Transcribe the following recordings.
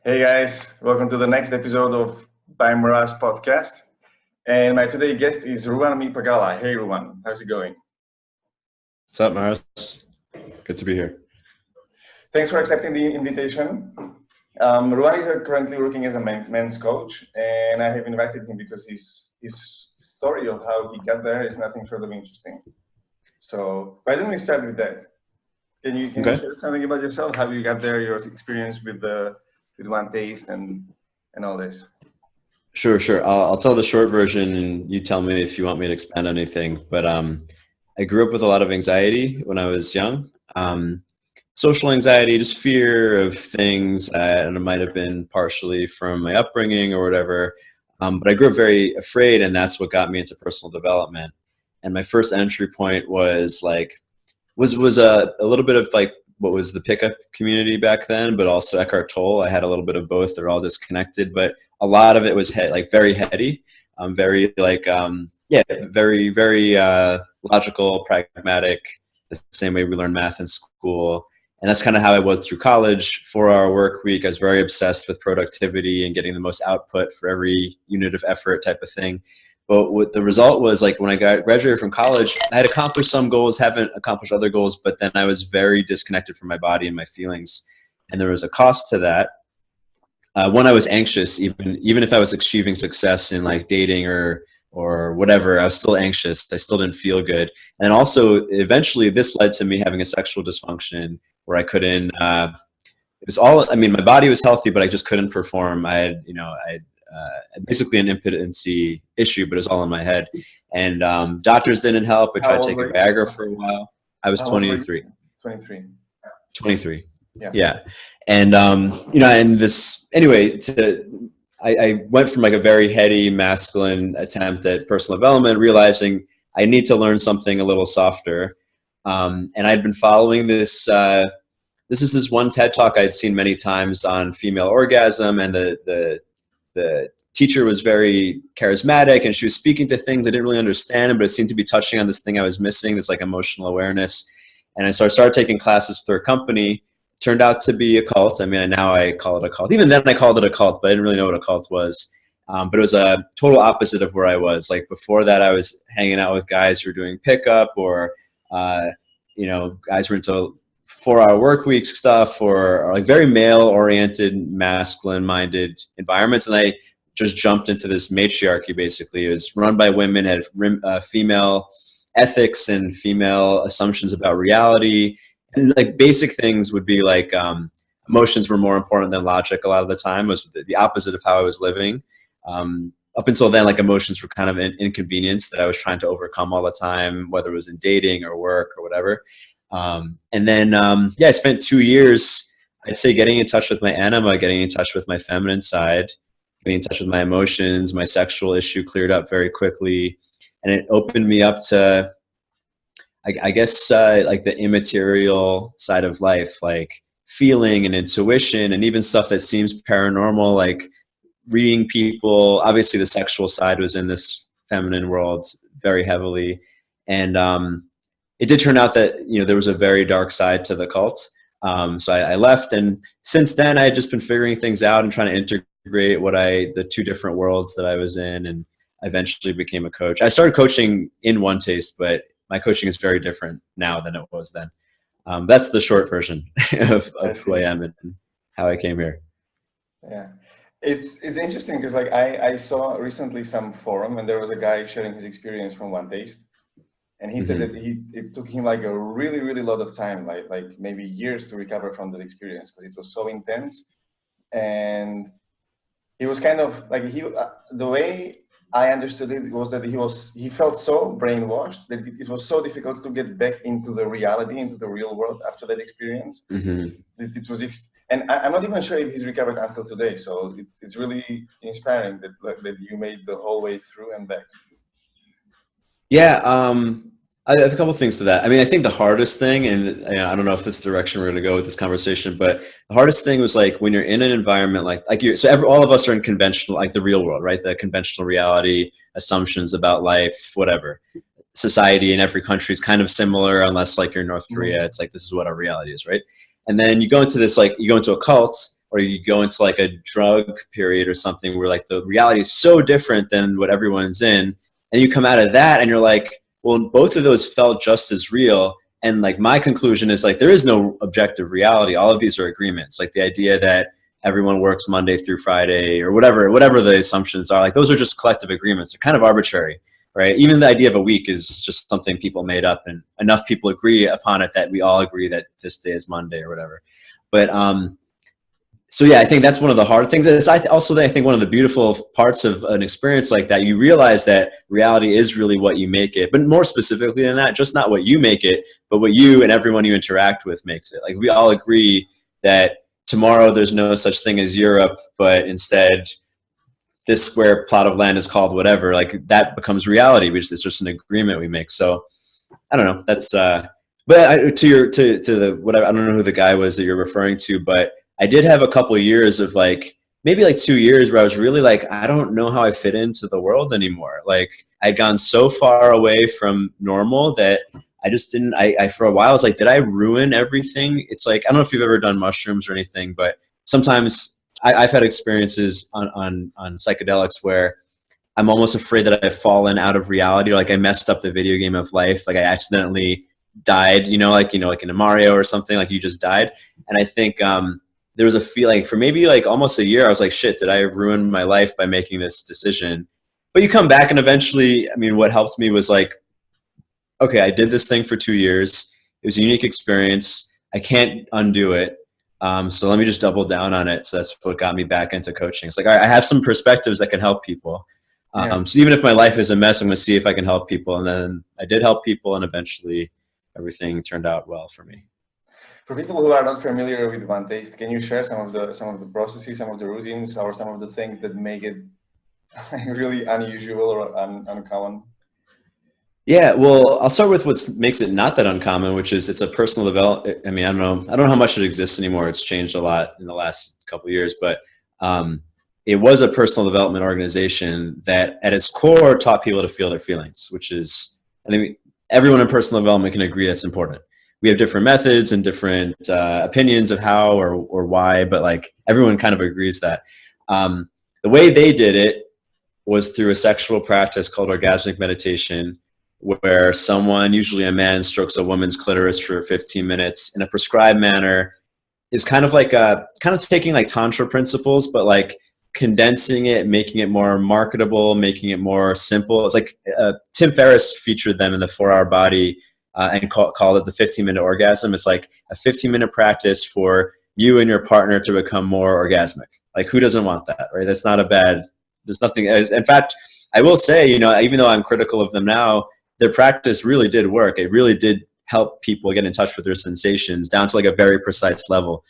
Hey guys, welcome to the next episode of by Maros podcast. And my today guest is Ruwan Meepagala. Hey Ruwan, how's it going? What's up, Maros? Good to be here. Thanks for accepting the invitation. Ruwan is currently working as a men's coach, and I have invited him because his story of how he got there is nothing short of interesting. So why don't we start with that? Can you share something about yourself, how you got there, your experience with One Taste and all this? Sure. I'll tell the short version, and you tell me if you want me to expand on anything. But I grew up with a lot of anxiety when I was young. Social anxiety, just fear of things, and it might have been partially from my upbringing or whatever. But I grew up very afraid, and that's what got me into personal development. And my first entry point was a little bit of like what was the pickup community back then, but also Eckhart Tolle. I had a little bit of both. They're all disconnected, but a lot of it was very heady, very logical, pragmatic, the same way we learn math in school. And that's kind of how I was through college. 4-hour work week. I was very obsessed with productivity and getting the most output for every unit of effort type of thing. But what the result was, like, when I graduated from college, I had accomplished some goals, haven't accomplished other goals, but then I was very disconnected from my body and my feelings. And there was a cost to that. One, I was anxious, even if I was achieving success in like dating or whatever, I was still anxious. I still didn't feel good. And also, eventually, this led to me having a sexual dysfunction where I couldn't. It was all. I mean, my body was healthy, but I just couldn't perform. I had basically an impotency issue, but it was all in my head. And doctors didn't help. I tried taking Viagra for a while. I was 23. 23. Yeah. And and this anyway. I went from like a very heady masculine attempt at personal development, realizing I need to learn something a little softer. And I'd been following this. This is this one TED talk I'd seen many times on female orgasm, and the teacher was very charismatic, and she was speaking to things I didn't really understand, but it seemed to be touching on this thing I was missing, this like emotional awareness. And so I started taking classes for a company. Turned out to be a cult. I mean, now I call it a cult. Even then I called it a cult, but I didn't really know what a cult was. But it was a total opposite of where I was. Like before that, I was hanging out with guys who were doing pickup or, guys who were into 4-hour work week stuff or like very male-oriented, masculine-minded environments. And I just jumped into this matriarchy, basically. It was run by women, had female ethics and female assumptions about reality. And like basic things would be like emotions were more important than logic a lot of the time. Was the opposite of how I was living. Up until then, like emotions were kind of an inconvenience that I was trying to overcome all the time, whether it was in dating or work or whatever. And then, I spent 2 years, I'd say, getting in touch with my anima, getting in touch with my feminine side, getting in touch with my emotions. My sexual issue cleared up very quickly. And it opened me up to, I guess, like the immaterial side of life, like feeling and intuition and even stuff that seems paranormal, like reading people. Obviously, the sexual side was in this feminine world very heavily. And it did turn out that, there was a very dark side to the cult. So I left. And since then, I had just been figuring things out and trying to integrate the two different worlds that I was in. And I eventually became a coach. I started coaching in One Taste, but my coaching is very different now than it was then. That's the short version of who I am and how I came here. Yeah, it's interesting because like I saw recently some forum and there was a guy sharing his experience from One Taste, and he said that it took him like a really, really lot of time, like maybe years to recover from that experience because it was so intense. And he was kind of like the way I understood it was that he felt so brainwashed that it was so difficult to get back into the reality, into the real world after that experience. It was, and I'm not even sure if he's recovered until today. So it's really inspiring that you made the whole way through and back. Yeah, I have a couple things to that. I mean, I think the hardest thing, and I don't know if this is the direction we're going to go with this conversation, but the hardest thing was like when you're in an environment all of us are in conventional, like the real world, right? The conventional reality, assumptions about life, whatever. Society in every country is kind of similar, unless like you're in North Korea. It's like, this is what our reality is, right? And then you go into a cult or you go into like a drug period or something where like the reality is so different than what everyone's in, and you come out of that and you're like, well, both of those felt just as real. And like my conclusion is like there is no objective reality. All of these are agreements. Like the idea that everyone works Monday through Friday or whatever the assumptions are, like those are just collective agreements. They're kind of arbitrary, right? Even the idea of a week is just something people made up, and enough people agree upon it that we all agree that this day is Monday or whatever. But so yeah, I think that's one of the hard things. It's also, I think one of the beautiful parts of an experience like that, you realize that reality is really what you make it. But more specifically than that, just not what you make it, but what you and everyone you interact with makes it. Like we all agree that tomorrow there's no such thing as Europe, but instead this square plot of land is called whatever. Like that becomes reality, which is just an agreement we make. So I don't know. That's but to the whatever. I don't know who the guy was that you're referring to, but I did have a couple of years of like, maybe like 2 years where I was really like, I don't know how I fit into the world anymore. Like I'd gone so far away from normal that I just didn't, I for a while I was like, did I ruin everything? It's like, I don't know if you've ever done mushrooms or anything, but sometimes I've had experiences on psychedelics where I'm almost afraid that I've fallen out of reality, or like I messed up the video game of life. Like I accidentally died, like in a Mario or something, like you just died. And I think, there was a feeling for maybe like almost a year, I was like, shit, did I ruin my life by making this decision? But you come back and eventually, I mean, what helped me was like, okay, I did this thing for 2 years. It was a unique experience. I can't undo it. So let me just double down on it. So that's what got me back into coaching. It's like, all right, I have some perspectives that can help people. So even if my life is a mess, I'm going to see if I can help people. And then I did help people, and eventually everything turned out well for me. For people who are not familiar with One Taste, can you share some of the processes, some of the routines, or some of the things that make it really unusual or uncommon? Yeah, well, I'll start with what makes it not that uncommon, which is it's a personal development. I mean, I don't know how much it exists anymore. It's changed a lot in the last couple of years, but it was a personal development organization that at its core taught people to feel their feelings, which is, I think everyone in personal development can agree that's important. We have different methods and different opinions of how or why, but like everyone kind of agrees that. The way they did it was through a sexual practice called orgasmic meditation, where someone, usually a man, strokes a woman's clitoris for 15 minutes in a prescribed manner. Is kind of like taking like tantra principles, but like condensing it, making it more marketable, making it more simple. It's like Tim Ferriss featured them in the 4-Hour Body. And called it the 15-minute orgasm. It's like a 15-minute practice for you and your partner to become more orgasmic. Like who doesn't want that, right? That's not a bad, there's nothing. In fact, I will say, even though I'm critical of them now, their practice really did work. It really did help people get in touch with their sensations down to like a very precise level.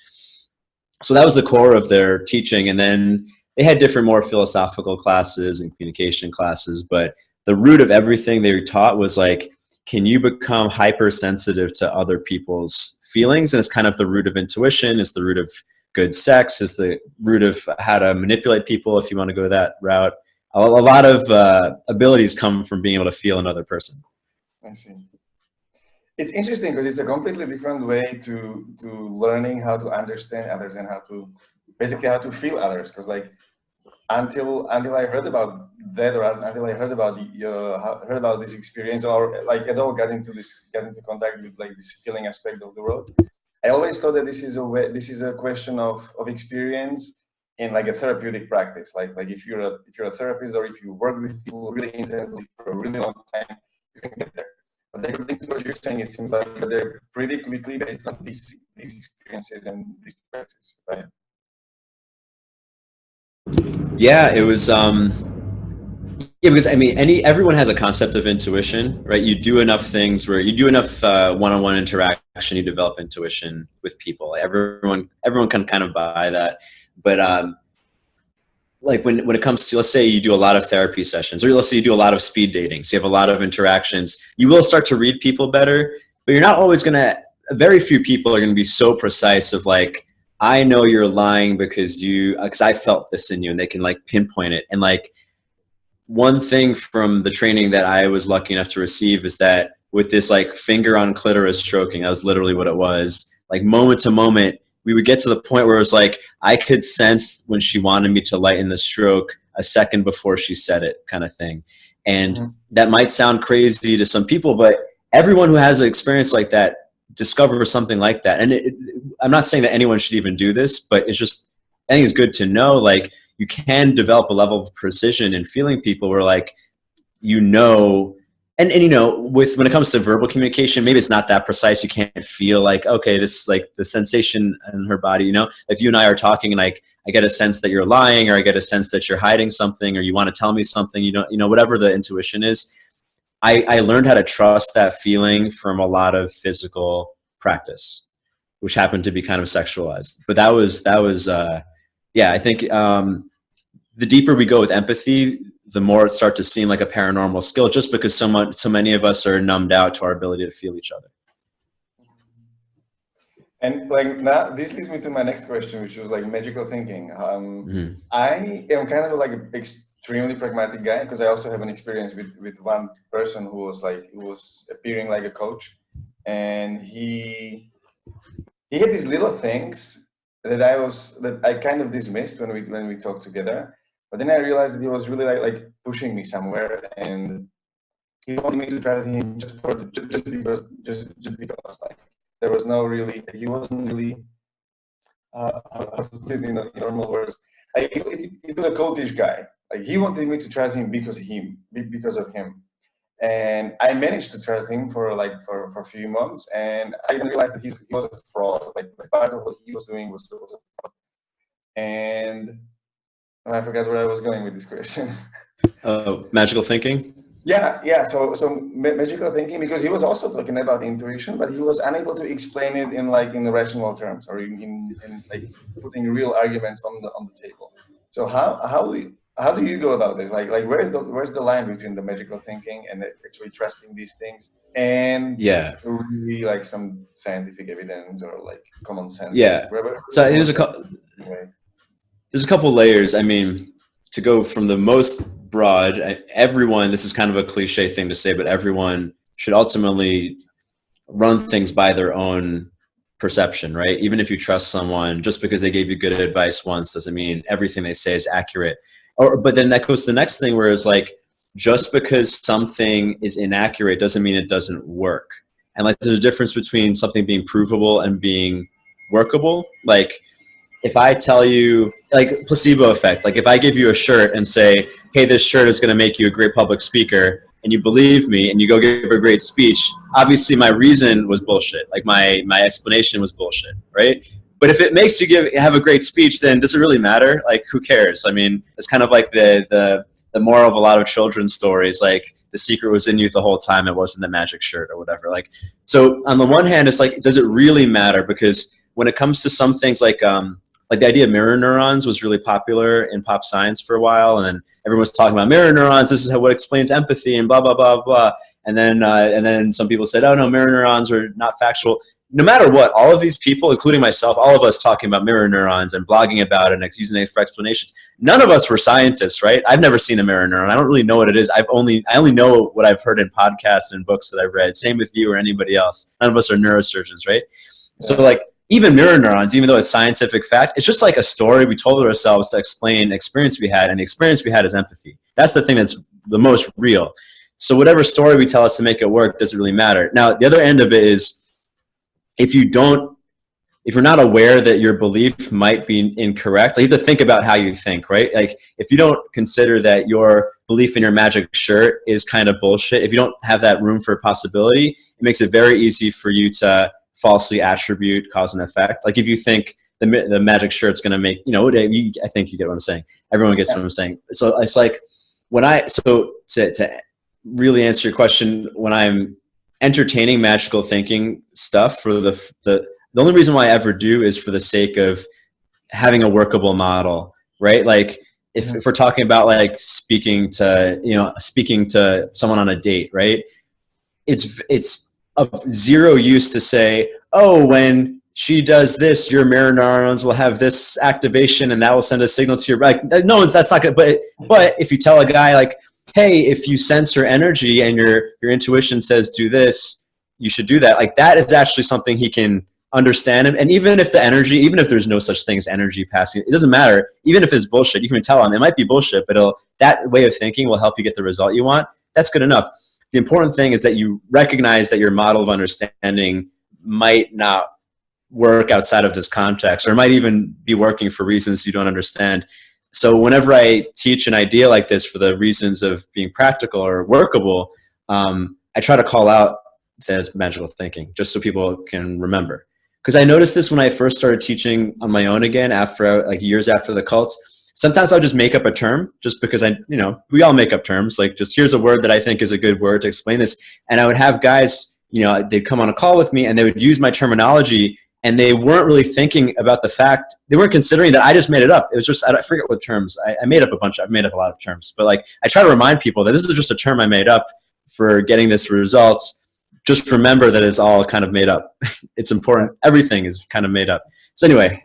So that was the core of their teaching. And then they had different, more philosophical classes and communication classes, but the root of everything they taught was like, can you become hypersensitive to other people's feelings? And it's kind of the root of intuition. It's the root of good sex. It's the root of how to manipulate people, if you want to go that route. A lot of abilities come from being able to feel another person. I see. It's interesting because it's a completely different way to learning how to understand others and how to feel others. Because like until I heard about that, or until I heard about this experience, or like at all got into contact with like this feeling aspect of the world, I always thought that this is a question of experience in like a therapeutic practice. Like if you're a therapist, or if you work with people really intensely for a really long time, you can get there. But according to what you're saying, it seems like they're pretty quickly based on these experiences and these practices, right? Yeah, it was. Because I mean, everyone has a concept of intuition, right? You do enough things where you do enough one-on-one interaction, you develop intuition with people. Everyone can kind of buy that, but like when it comes to, let's say you do a lot of therapy sessions, or let's say you do a lot of speed dating, so you have a lot of interactions, you will start to read people better, but you're not always gonna. Very few people are gonna be so precise of like, I know you're lying because I felt this in you, and they can like pinpoint it. And like one thing from the training that I was lucky enough to receive is that with this like finger on clitoris stroking, that was literally what it was. Like moment to moment, we would get to the point where it was like I could sense when she wanted me to lighten the stroke a second before she said it, kind of thing. And that might sound crazy to some people, but everyone who has an experience like that discovers something like that. And I'm not saying that anyone should even do this, but it's just, I think it's good to know, like, you can develop a level of precision in feeling people where, like, you know, and you know, when it comes to verbal communication, maybe it's not that precise. You can't feel like, okay, this is like the sensation in her body, you know, if you and I are talking and like, I get a sense that you're lying, or I get a sense that you're hiding something, or you want to tell me something, you know, whatever the intuition is. I learned how to trust that feeling from a lot of physical practice, which happened to be kind of sexualized. But that was yeah, I think the deeper we go with empathy, the more it starts to seem like a paranormal skill, just because so many of us are numbed out to our ability to feel each other. And like now, this leads me to my next question, which was like magical thinking. I am kind of like an extremely pragmatic guy, because I also have an experience with one person who was appearing like a coach, and he had these little things that I kind of dismissed when we talked together, but then I realized that he was really like pushing me somewhere, and he wanted me to trust him just because like there was no really, he wasn't really how to put it in normal words. Like, he was a cultish guy. Like, he wanted me to trust him because of him. And I managed to trust him for a few months, and I didn't realize that he was a fraud. Like part of what he was doing was a fraud. And I forgot where I was going with this question. Magical thinking? Yeah. So magical thinking, because he was also talking about intuition, but he was unable to explain it in rational terms, or in like putting real arguments on the table. So how do you go about this? Like where's the line between the magical thinking and actually trusting these things, and really like some scientific evidence or like common sense? Yeah. So there's a couple layers. I mean, to go from the most broad, everyone, this is kind of a cliche thing to say, but everyone should ultimately run things by their own perception, right? Even if you trust someone, just because they gave you good advice once doesn't mean everything they say is accurate. But then that goes to the next thing, where it's like, just because something is inaccurate doesn't mean it doesn't work. And like, there's a difference between something being provable and being workable. Like, if I tell you, like placebo effect, like if I give you a shirt and say, hey, this shirt is going to make you a great public speaker, and you believe me and you go give a great speech, obviously my reason was bullshit. Like my explanation was bullshit, right? But if it makes you have a great speech, then does it really matter? Like, who cares? I mean, it's kind of like the moral of a lot of children's stories, like the secret was in you the whole time, it wasn't the magic shirt or whatever. Like, so on the one hand, it's like, does it really matter? Because when it comes to some things like the idea of mirror neurons was really popular in pop science for a while, and then everyone was talking about mirror neurons. This is what explains empathy and blah blah blah blah. And then some people said, oh no, mirror neurons are not factual. No matter what, all of these people, including myself, all of us talking about mirror neurons and blogging about it and using it for explanations, none of us were scientists, right? I've never seen a mirror neuron. I don't really know what it is. I only know what I've heard in podcasts and books that I've read. Same with you or anybody else. None of us are neurosurgeons, right? Yeah. So like, even mirror neurons, even though it's scientific fact, it's just like a story we told ourselves to explain the experience we had, and the experience we had is empathy. That's the thing that's the most real. So whatever story we tell us to make it work doesn't really matter. Now, the other end of it is, if you're not aware that your belief might be incorrect, like, you have to think about how you think, right? Like, if you don't consider that your belief in your magic shirt is kind of bullshit, if you don't have that room for possibility, it makes it very easy for you to falsely attribute cause and effect. Like, if you think the magic shirt's going to make, I think you get what I'm saying. Everyone gets what I'm saying. So it's like, to really answer your question, when I'm entertaining magical thinking stuff, for the only reason why I ever do is for the sake of having a workable model, right? Like, if we're talking about like speaking to someone on a date, right? It's of zero use to say, oh, when she does this, your mirror neurons will have this activation and that will send a signal to your, like, no, that's not good. But if you tell a guy like, hey, if you sense her energy and your intuition says do this, you should do that. Like, that is actually something he can understand it. And even if the energy, even if there's no such thing as energy passing, it doesn't matter. Even if it's bullshit, you can tell them it might be bullshit, but that way of thinking will help you get the result you want. That's good enough. The important thing is that you recognize that your model of understanding might not work outside of this context, or might even be working for reasons you don't understand. So whenever I teach an idea like this for the reasons of being practical or workable, I try to call out that magical thinking, just so people can remember. Because I noticed this when I first started teaching on my own again, after like years after the cults. Sometimes I'll just make up a term just because we all make up terms. Like, just here's a word that I think is a good word to explain this. And I would have guys, they'd come on a call with me and they would use my terminology, and they weren't really thinking about the fact, they weren't considering that I just made it up. It was just, I forget what terms. I've made up a lot of terms. But like, I try to remind people that this is just a term I made up for getting this result. Just remember that it's all kind of made up. It's important. Everything is kind of made up. So anyway,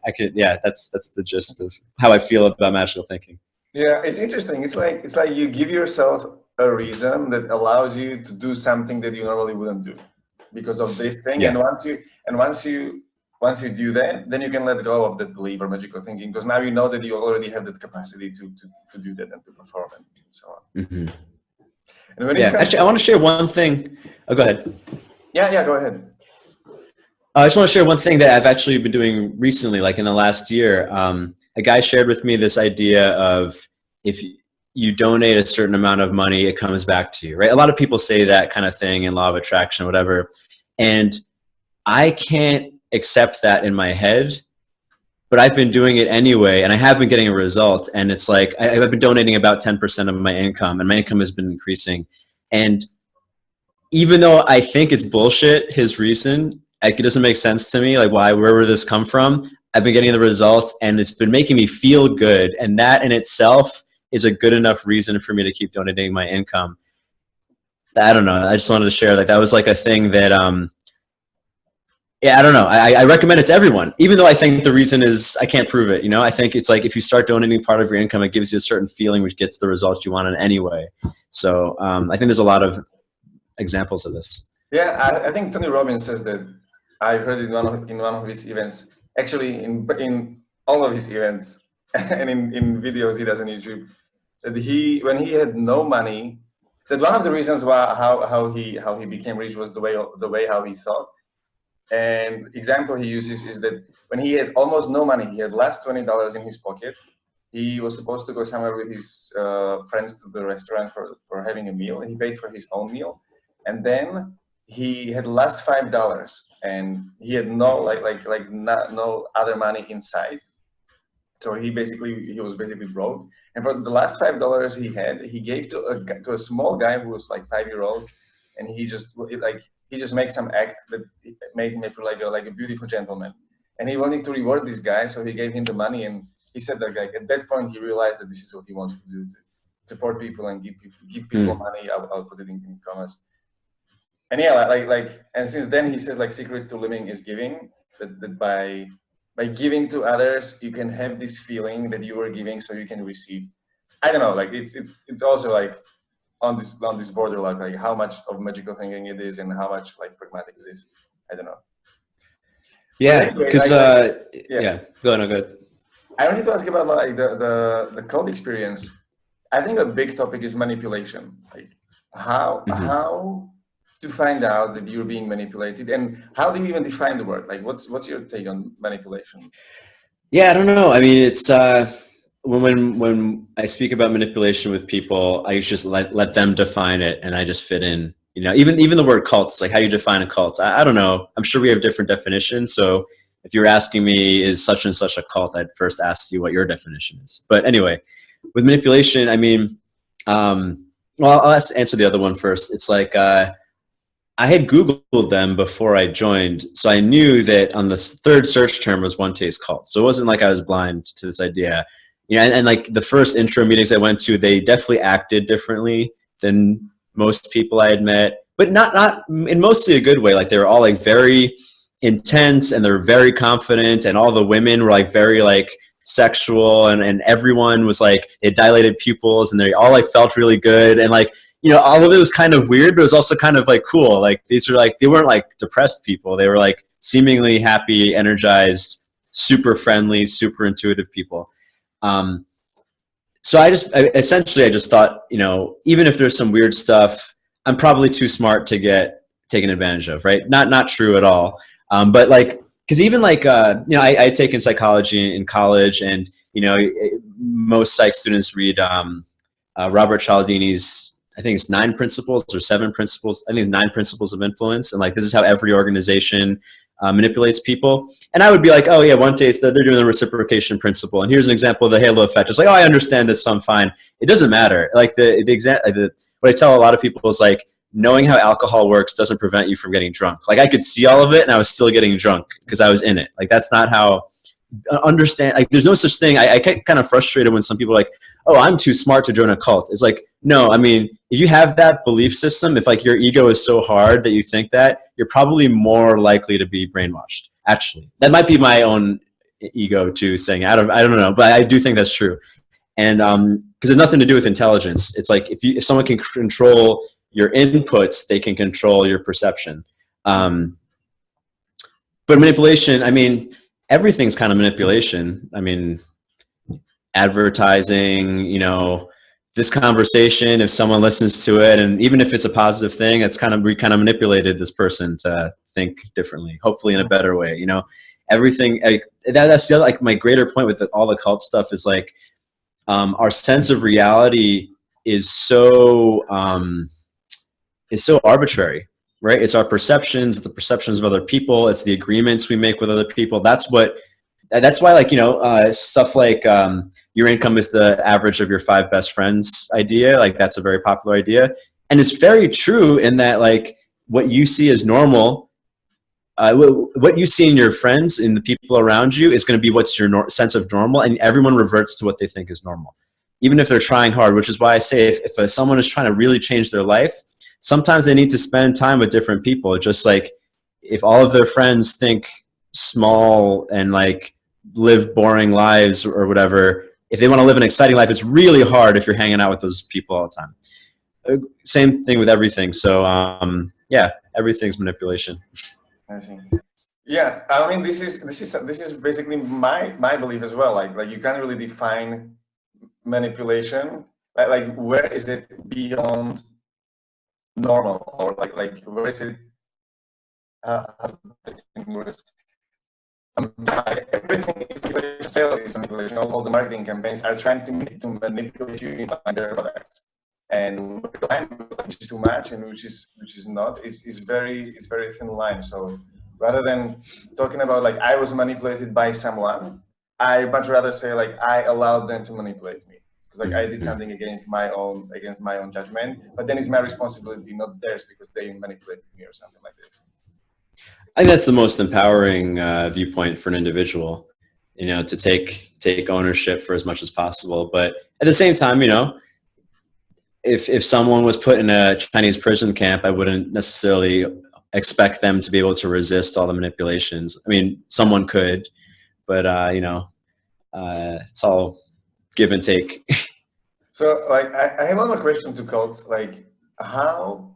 that's the gist of how I feel about magical thinking. Yeah, it's interesting. It's like you give yourself a reason that allows you to do something that you normally wouldn't do because of this thing. Yeah. And once you do that, then you can let go of that belief or magical thinking, because now you know that you already have that capacity to do that and to perform it and so on. Mm-hmm. And actually, I want to share one thing. Oh, go ahead. Yeah, go ahead. I just want to share one thing that I've actually been doing recently, like in the last year. A guy shared with me this idea of, if you donate a certain amount of money, it comes back to you, right? A lot of people say that kind of thing in law of attraction, whatever. And I can't accept that in my head, but I've been doing it anyway, and I have been getting a result. And it's like, I've been donating about 10% of my income, and my income has been increasing. And even though I think it's bullshit, his reason, it doesn't make sense to me. Like, where would this come from? I've been getting the results, and it's been making me feel good. And that in itself is a good enough reason for me to keep donating my income. I don't know. I just wanted to share that was like a thing that, I don't know. I recommend it to everyone, even though I think the reason is I can't prove it. I think it's like, if you start donating part of your income, it gives you a certain feeling which gets the results you want in any way. So I think there's a lot of examples of this. Yeah, I think Tony Robbins says that. I heard it in one of his events, actually in all of his events, and in videos he does on YouTube, that when he had no money, that one of the reasons how he became rich was the way how he thought. And example he uses is that when he had almost no money, he had last $20 in his pocket. He was supposed to go somewhere with his friends to the restaurant for having a meal, and he paid for his own meal, and then he had last $5, and he had no no other money inside. So he was basically broke. And for the last $5 he had, he gave to a small guy who was like 5-year-old, and he just made some act that made him appear like a beautiful gentleman. And he wanted to reward this guy, so he gave him the money. And he said that at that point he realized that this is what he wants to do, to support people and give people money. I'll put it in commas. And yeah, and since then he says secret to living is giving. That by giving to others, you can have this feeling that you are giving, so you can receive. I don't know, it's also on this border, like how much of magical thinking it is and how much pragmatic it is. I don't know. Yeah, because yeah, go ahead. I wanted to ask about the cult experience. I think a big topic is manipulation. How to find out that you're being manipulated, and how do you even define the word? What's your take on manipulation? Yeah, I don't know. I mean, it's when I speak about manipulation with people, I just let them define it, and I just fit in. Even the word cults, like how you define a cult. I don't know. I'm sure we have different definitions. So if you're asking me, is such and such a cult, I'd first ask you what your definition is. But anyway, with manipulation, I mean, well, I'll answer the other one first. It's like, I had Googled them before I joined, so I knew that on the third search term was One Taste Cult. So it wasn't like I was blind to this idea. And like the first intro meetings I went to, they definitely acted differently than most people I had met, but not in mostly a good way. Like they were all very intense, and they're very confident, and all the women were very sexual, and everyone was they had dilated pupils, and they all felt really good, and all of it was kind of weird, but it was also kind of cool. These are they weren't depressed people. They were seemingly happy, energized, super friendly, super intuitive people. So I essentially just thought, you know, even if there's some weird stuff, I'm probably too smart to get taken advantage of, right? Not true at all. But like, because even like, you know, I had taken psychology in college, and, you know, most psych students read Robert Cialdini's, I think it's 9 principles or 7 principles. I think it's 9 principles of influence. And like, this is how every organization manipulates people. And I would be like, oh yeah, one day they're doing the reciprocation principle. And here's an example of the halo effect. It's like, oh, I understand this, so I'm fine. It doesn't matter. Like what I tell a lot of people is like, knowing how alcohol works doesn't prevent you from getting drunk. Like I could see all of it and I was still getting drunk because I was in it. Like that's not how understand. Like there's no such thing. I get kind of frustrated when some people are like, oh, I'm too smart to join a cult. It's like, no, I mean, if you have that belief system, if like your ego is so hard that you think that, you're probably more likely to be brainwashed. Actually, that might be my own ego too, saying I don't know, but I do think that's true. And because it's nothing to do with intelligence. It's like if someone can control your inputs, they can control your perception. But manipulation, I mean, everything's kind of manipulation. I mean, advertising, you know, this conversation, if someone listens to it, and even if it's a positive thing, it's kind of, we kind of manipulated this person to think differently, hopefully in a better way, you know, everything. That's the other, like my greater point with all the cult stuff is like, our sense of reality is so arbitrary, right? It's our perceptions, the perceptions of other people. It's the agreements we make with other people. That's why, like, you know, stuff like your income is the average of your 5 best friends idea. Like that's a very popular idea. And it's very true in that, like, what you see as normal, what you see in your friends, in the people around you, is going to be what's your sense of normal. And everyone reverts to what they think is normal, even if they're trying hard, which is why I say if someone is trying to really change their life, sometimes they need to spend time with different people. Just like if all of their friends think small and like live boring lives or whatever, if they want to live an exciting life, it's really hard if you're hanging out with those people all the time. Same thing with everything. So yeah, everything's manipulation. I see. Yeah, I mean, this is basically my belief as well. Like you can't really define manipulation. Like where is it beyond normal, or like where is it? Everything is manipulation. Sales is manipulation. All the marketing campaigns are trying to manipulate you into buying their products, and which is too much and which is not is very thin line. So rather than talking about like I was manipulated by someone, I much rather say like I allowed them to manipulate me, because like I did something against my own judgment, but then it's my responsibility, not theirs, because they manipulated me or something like this. I think that's the most empowering viewpoint for an individual, you know, to take ownership for as much as possible. But at the same time, you know, if someone was put in a Chinese prison camp, I wouldn't necessarily expect them to be able to resist all the manipulations. I mean, someone could, but you know, it's all give and take. So like I have another question to cults, like how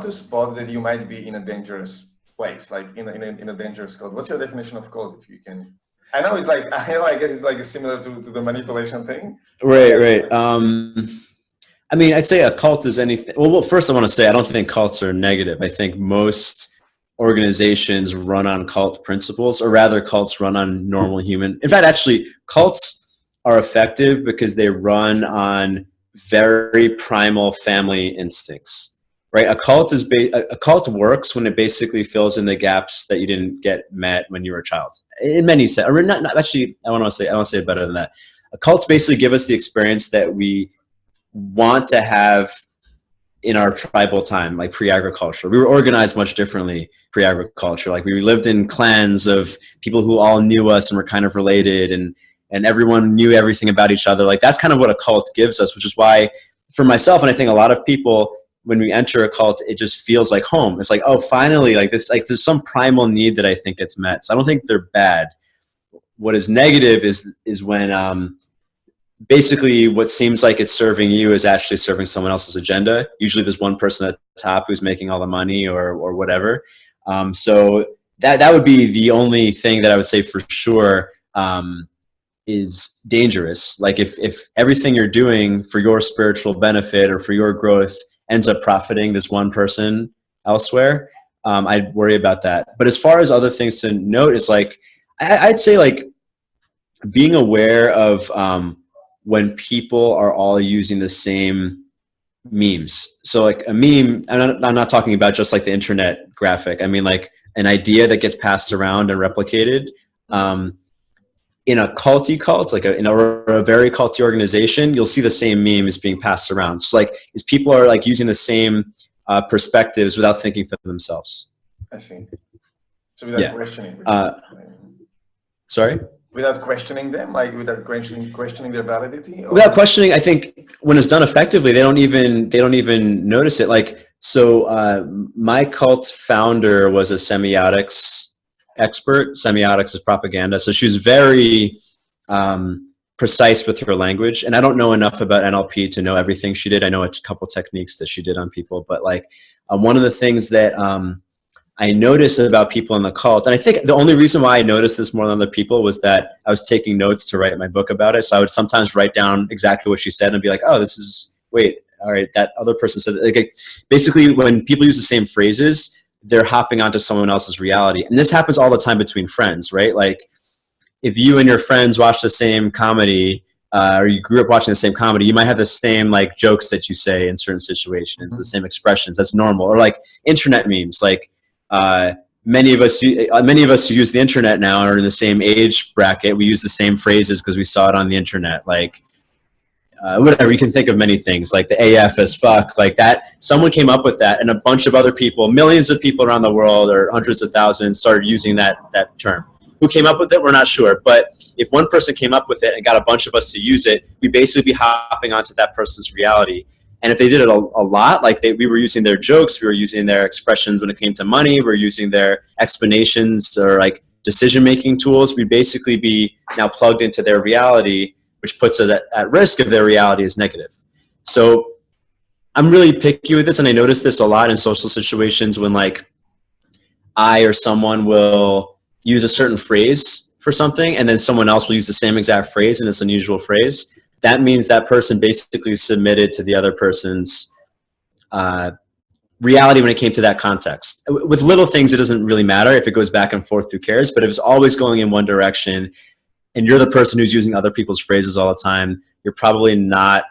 to spot that you might be in a dangerous place, like in a dangerous cult. What's your definition of cult, if you can? I know it's like, I guess it's like similar to the manipulation thing. Right. I mean, I'd say a cult is anything. Well, first I want to say I don't think cults are negative. I think most organizations run on cult principles, or rather cults run on normal human. In fact, actually, cults are effective because they run on very primal family instincts. Right, a cult works when it basically fills in the gaps that you didn't get met when you were a child. In many sense, or not actually, I want to say it better than that. A cults basically give us the experience that we want to have in our tribal time, like pre-agriculture. We were organized much differently pre-agriculture. Like we lived in clans of people who all knew us and were kind of related, and everyone knew everything about each other. Like that's kind of what a cult gives us, which is why, for myself, and I think a lot of people, when we enter a cult, it just feels like home. It's like, oh, finally, like this, like there's some primal need that I think gets met. So I don't think they're bad. What is negative is when basically what seems like it's serving you is actually serving someone else's agenda. Usually there's one person at the top who's making all the money or whatever. So that would be the only thing that I would say for sure is dangerous. Like if everything you're doing for your spiritual benefit or for your growth ends up profiting this one person elsewhere, I'd worry about that. But as far as other things to note, is like I'd say like being aware of when people are all using the same memes. So like a meme, I'm not talking about just like the internet graphic. I mean like an idea that gets passed around and replicated in a culty cult, like in a very culty organization, you'll see the same memes being passed around. So like is people are like using the same perspectives without thinking for themselves. I see. So without questioning. Sorry? Without questioning them, like without questioning their validity? Or? Without questioning, I think when it's done effectively, they don't even notice it. Like, so my cult founder was a semiotics expert. Semiotics is propaganda. So she was very precise with her language. And I don't know enough about NLP to know everything she did. I know a couple techniques that she did on people. But like one of the things that I noticed about people in the cult, and I think the only reason why I noticed this more than other people was that I was taking notes to write my book about it. So I would sometimes write down exactly what she said and be like, oh, this is, wait, all right, that other person said, like, basically when people use the same phrases, they're hopping onto someone else's reality. And this happens all the time between friends, right? Like if you and your friends watch the same comedy, or you grew up watching the same comedy, you might have the same like jokes that you say in certain situations, the same expressions. That's normal. Or like internet memes, like, many of us who use the internet now are in the same age bracket. We use the same phrases because we saw it on the internet. Like whatever, you can think of many things like the AF as fuck, like that. Someone came up with that, and a bunch of other people, millions of people around the world, or hundreds of thousands, started using that term. Who came up with it? We're not sure. But if one person came up with it and got a bunch of us to use it, we'd basically be hopping onto that person's reality. And if they did it a lot, like we were using their jokes, we were using their expressions when it came to money, we were using their explanations or like decision-making tools, we'd basically be now plugged into their reality, which puts us at risk if their reality is negative. So I'm really picky with this, and I notice this a lot in social situations when like I or someone will use a certain phrase for something, and then someone else will use the same exact phrase in this unusual phrase. That means that person basically submitted to the other person's reality when it came to that context. With little things, it doesn't really matter if it goes back and forth, who cares? But if it's always going in one direction and you're the person who's using other people's phrases all the time, you're probably not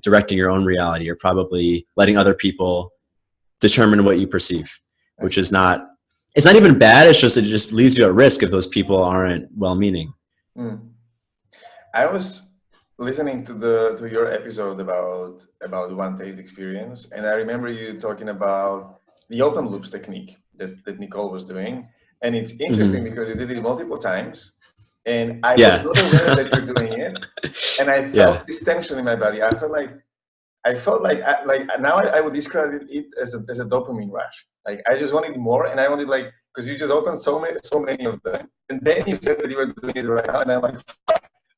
directing your own reality. You're probably letting other people determine what you perceive, which is not, it's not even bad. It's just, it just leaves you at risk if those people aren't well-meaning. I was listening to your episode about one taste experience, and I remember you talking about the open loops technique that Nicole was doing, and it's interesting because you did it multiple times, and I was not aware that you're doing it, and I felt this tension in my body. I felt like now I would describe it as a dopamine rush. Like I just wanted more, and I wanted like, because you just opened so many of them, and then you said that you were doing it right now, and I'm like.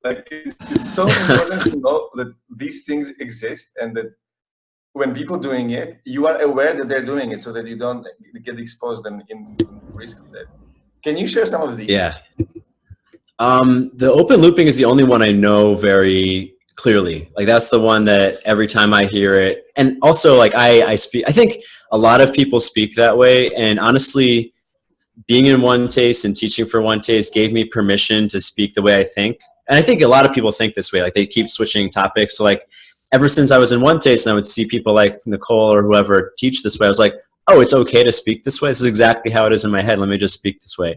Like it's so important to know that these things exist, and that when people doing it, you are aware that they're doing it, so that you don't get exposed and in risk of that. Can you share some of these? Yeah. The open looping is the only one I know very clearly. Like that's the one that every time I hear it, and also like I speak. I think a lot of people speak that way, and honestly, being in One Taste and teaching for One Taste gave me permission to speak the way I think. And I think a lot of people think this way, like they keep switching topics. So like ever since I was in One Taste and I would see people like Nicole or whoever teach this way, I was like, oh, it's okay to speak this way. This is exactly how it is in my head. Let me just speak this way.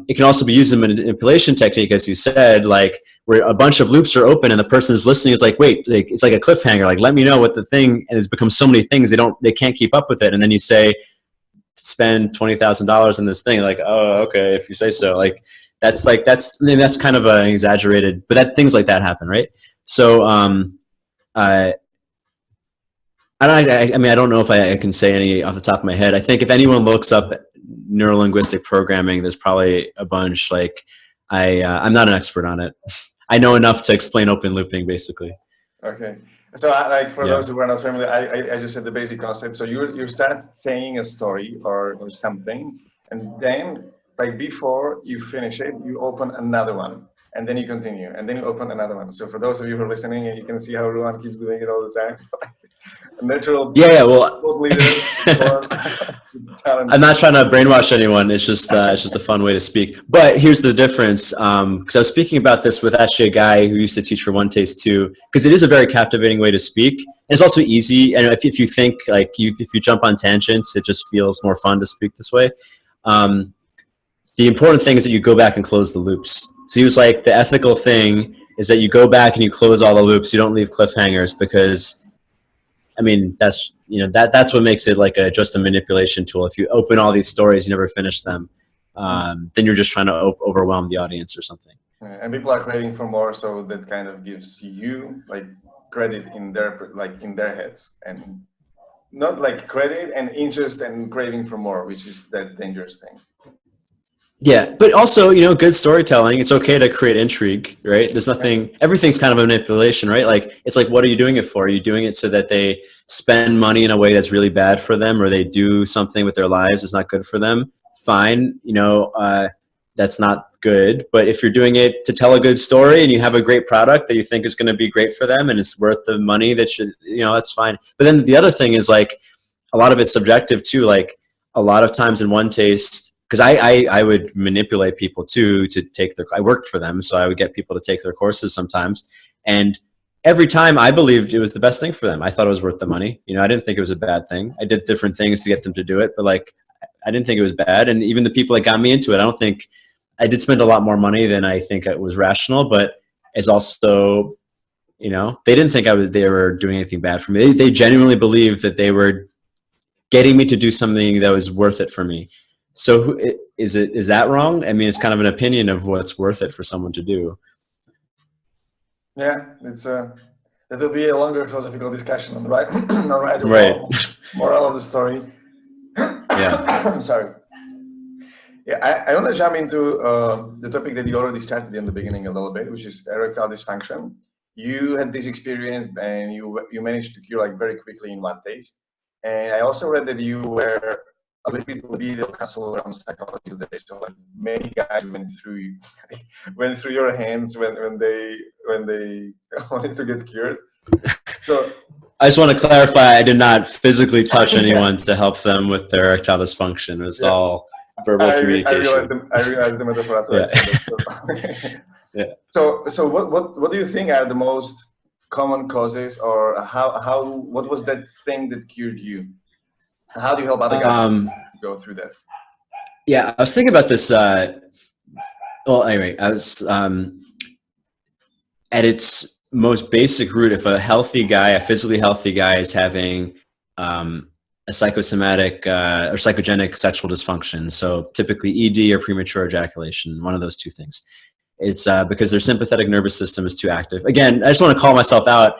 It can also be used as a manipulation technique, as you said, like where a bunch of loops are open and the person is listening is like, wait, like, it's like a cliffhanger. Like, let me know what the thing, and it's become so many things, they can't keep up with it. And then you say, spend $20,000 on this thing. Like, oh, okay, if you say so. Like, that's kind of an exaggerated, but things like that happen, right? So, I mean, I don't know if I can say any off the top of my head. I think if anyone looks up neurolinguistic programming, there's probably a bunch. Like, I'm not an expert on it. I know enough to explain open looping, basically. Okay. So, like for Yeah. those who are not familiar, I just said the basic concept. So you start saying a story or something, and then like before you finish it, you open another one, and then you continue, and then you open another one. So for those of you who are listening, and you can see how Ruwan keeps doing it all the time, a natural Yeah. Well, thought leader or talent. I'm not trying to brainwash anyone. It's just a fun way to speak. But here's the difference. Because I was speaking about this with actually a guy who used to teach for One Taste too. Because it is a very captivating way to speak. And it's also easy. And if you think like if you jump on tangents, it just feels more fun to speak this way. The important thing is that you go back and close the loops. So he was like, the ethical thing is that you go back and you close all the loops. You don't leave cliffhangers because, I mean, that's what makes it like just a manipulation tool. If you open all these stories, you never finish them, then you're just trying to overwhelm the audience or something. And people are craving for more, so that kind of gives you like credit in their heads, and not like credit and interest and craving for more, which is that dangerous thing. Yeah, but also, good storytelling, it's okay to create intrigue, right? There's nothing, everything's kind of a manipulation, right? Like, it's like, what are you doing it for? Are you doing it so that they spend money in a way that's really bad for them, or they do something with their lives that's not good for them? Fine, that's not good. But if you're doing it to tell a good story and you have a great product that you think is going to be great for them and it's worth the money, that's fine. But then the other thing is like, a lot of it's subjective too. Like a lot of times in One Taste, because I would manipulate people too to take I worked for them, so I would get people to take their courses sometimes. And every time I believed it was the best thing for them. I thought it was worth the money. I didn't think it was a bad thing. I did different things to get them to do it, but like, I didn't think it was bad. And even the people that got me into it, I did spend a lot more money than I think it was rational, but it's also, they didn't think they were doing anything bad for me. They genuinely believed that they were getting me to do something that was worth it for me. So is that wrong? I mean, it's kind of an opinion of what's worth it for someone to do. Yeah, that'll be a longer philosophical discussion on the right, right. Moral of the story. Yeah. I'm sorry. Yeah, I want to jump into the topic that you already started in the beginning a little bit, which is erectile dysfunction. You had this experience and you managed to cure like very quickly in One Taste. And I also read that you were a little bit legal counsel around psychology today. So like many guys went through your hands when they wanted to get cured. So I just want to clarify, I did not phically touch anyone to help them with their erectile dysfunction. It was all verbal communication. I realized the metaphor after I said that. Yeah. So what do you think are the most common causes, or what was that thing that cured you? How do you help other guys go through that? Yeah, I was thinking about this. Well, anyway, I was at its most basic root, if a physically healthy guy is having a psychosomatic or psychogenic sexual dysfunction, so typically ED or premature ejaculation, one of those two things. It's because their sympathetic nervous system is too active. Again, I just want to call myself out.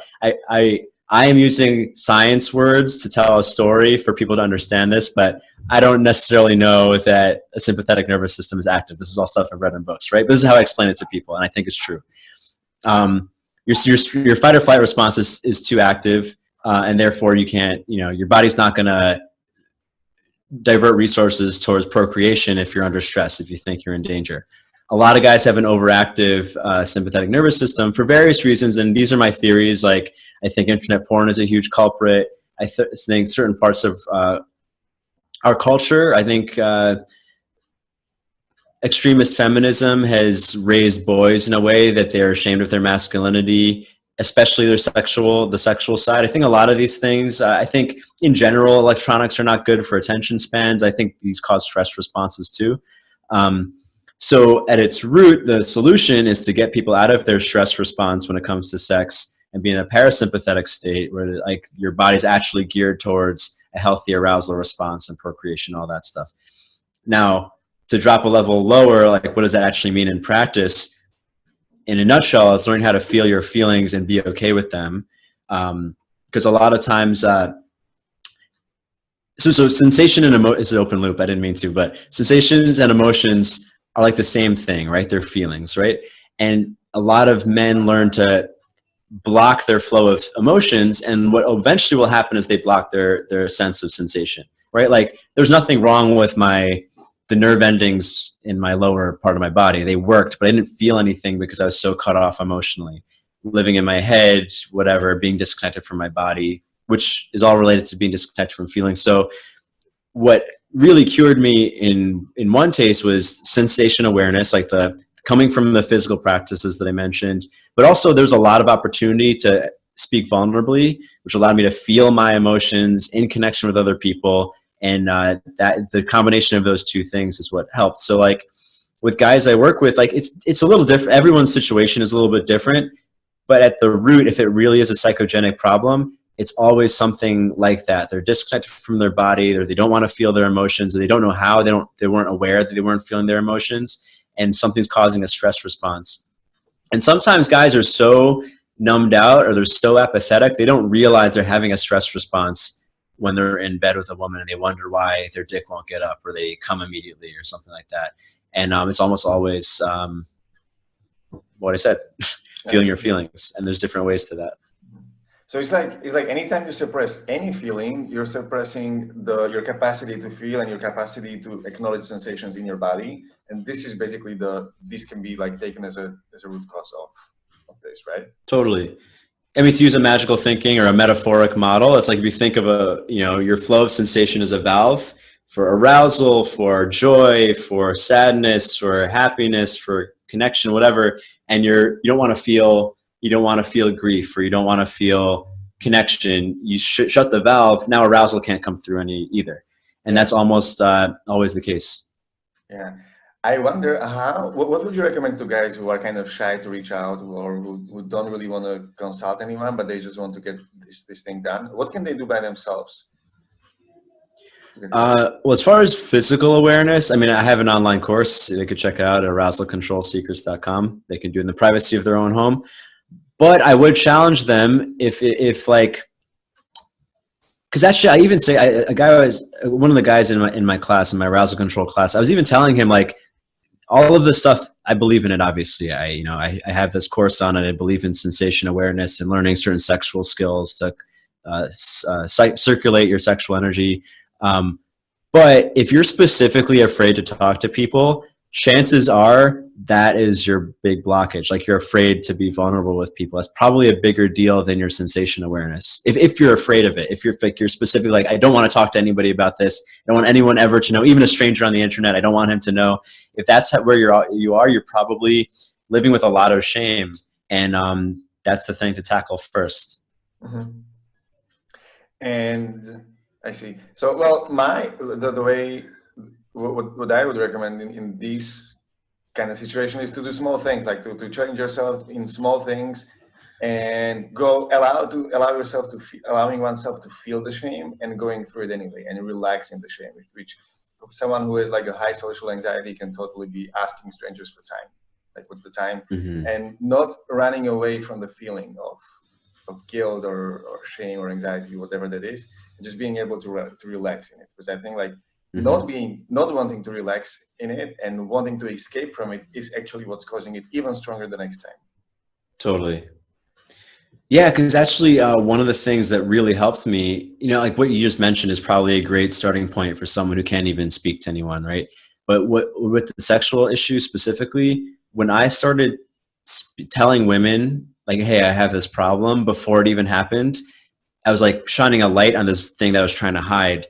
I am using science words to tell a story for people to understand this, but I don't necessarily know that a sympathetic nervous system is active. This is all stuff I've read in books, right? But this is how I explain it to people, and I think it's true. Your fight or flight response is too active, and therefore you can't, your body's not going to divert resources towards procreation if you're under stress, if you think you're in danger. A lot of guys have an overactive sympathetic nervous system for various reasons, and these are my theories. Like, I think internet porn is a huge culprit. I think certain parts of our culture, I think extremist feminism has raised boys in a way that they're ashamed of their masculinity, especially the sexual side. I think a lot of these things, I think in general, electronics are not good for attention spans. I think these cause stress responses too. So at its root, the solution is to get people out of their stress response when it comes to sex and be in a parasympathetic state where like your body's actually geared towards a healthy arousal response and procreation, all that stuff. Now, to drop a level lower, like what does that actually mean in practice? In a nutshell, it's learning how to feel your feelings and be okay with them. Because a lot of times, so sensation and emotion is an open loop. I didn't mean to, but sensations and emotions are like the same thing, right? They're feelings, right? And a lot of men learn to block their flow of emotions, and what eventually will happen is they block their sense of sensation, right? Like there's nothing wrong with the nerve endings in my lower part of my body. They worked, but I didn't feel anything because I was so cut off emotionally, living in my head, whatever, being disconnected from my body, which is all related to being disconnected from feeling. So what really cured me in one taste was sensation awareness, like the coming from the physical practices that I mentioned, but also there's a lot of opportunity to speak vulnerably, which allowed me to feel my emotions in connection with other people. And that the combination of those two things is what helped. So like with guys I work with, like it's a little different. Everyone's situation is a little bit different, but at the root, if it really is a psychogenic problem, it's always something like that. They're disconnected from their body, or they don't want to feel their emotions, or they don't know how. They weren't aware that they weren't feeling their emotions, and something's causing a stress response. And sometimes guys are so numbed out, or they're so apathetic, they don't realize they're having a stress response when they're in bed with a woman, and they wonder why their dick won't get up, or they come immediately, or something like that. And it's almost always what I said, feeling your feelings, and there's different ways to that. So it's like anytime you suppress any feeling, you're suppressing your capacity to feel and your capacity to acknowledge sensations in your body. And this is basically this can be like taken as a root cause of this, right? Totally. I mean, to use a magical thinking or a metaphoric model, it's like if you think of your flow of sensation as a valve for arousal, for joy, for sadness, for happiness, for connection, whatever, and you don't want to feel grief, or you don't want to feel connection, you shut the valve. Now arousal can't come through either. And that's almost always the case. Yeah. I wonder what would you recommend to guys who are kind of shy to reach out, or who don't really want to consult anyone, but they just want to get this thing done? What can they do by themselves? Well, as far as physical awareness, I mean, I have an online course they could check out at arousalcontrolsecrets.com. They can do it in the privacy of their own home. But I would challenge them if like, because actually I even say one of the guys in my class, in my arousal control class, I was even telling him like, all of this stuff, I believe in it. Obviously, I have this course on it. I believe in sensation awareness and learning certain sexual skills to circulate your sexual energy. But if you're specifically afraid to talk to people, chances are that is your big blockage. Like you're afraid to be vulnerable with people. That's probably a bigger deal than your sensation awareness. If you're afraid of it, if you're specifically like, I don't want to talk to anybody about this. I don't want anyone ever to know, even a stranger on the internet. I don't want him to know. If that's where you're probably living with a lot of shame. And that's the thing to tackle first. Mm-hmm. And I see. So, well, the way, what I would recommend in this kind of situation is to do small things, like to change yourself in small things, and allowing oneself to feel the shame and going through it anyway, and relaxing the shame, which someone who has like a high social anxiety can totally be asking strangers for time, like what's the time, and not running away from the feeling of guilt or shame or anxiety, whatever that is, and just being able to relax in it. Because I think like not wanting to relax in it and wanting to escape from it is actually what's causing it even stronger the next time. Totally. Yeah, because actually one of the things that really helped me, like what you just mentioned is probably a great starting point for someone who can't even speak to anyone, right? But with the sexual issue specifically, when I started telling women like, hey, I have this problem before it even happened, I was like shining a light on this thing that I was trying to hide.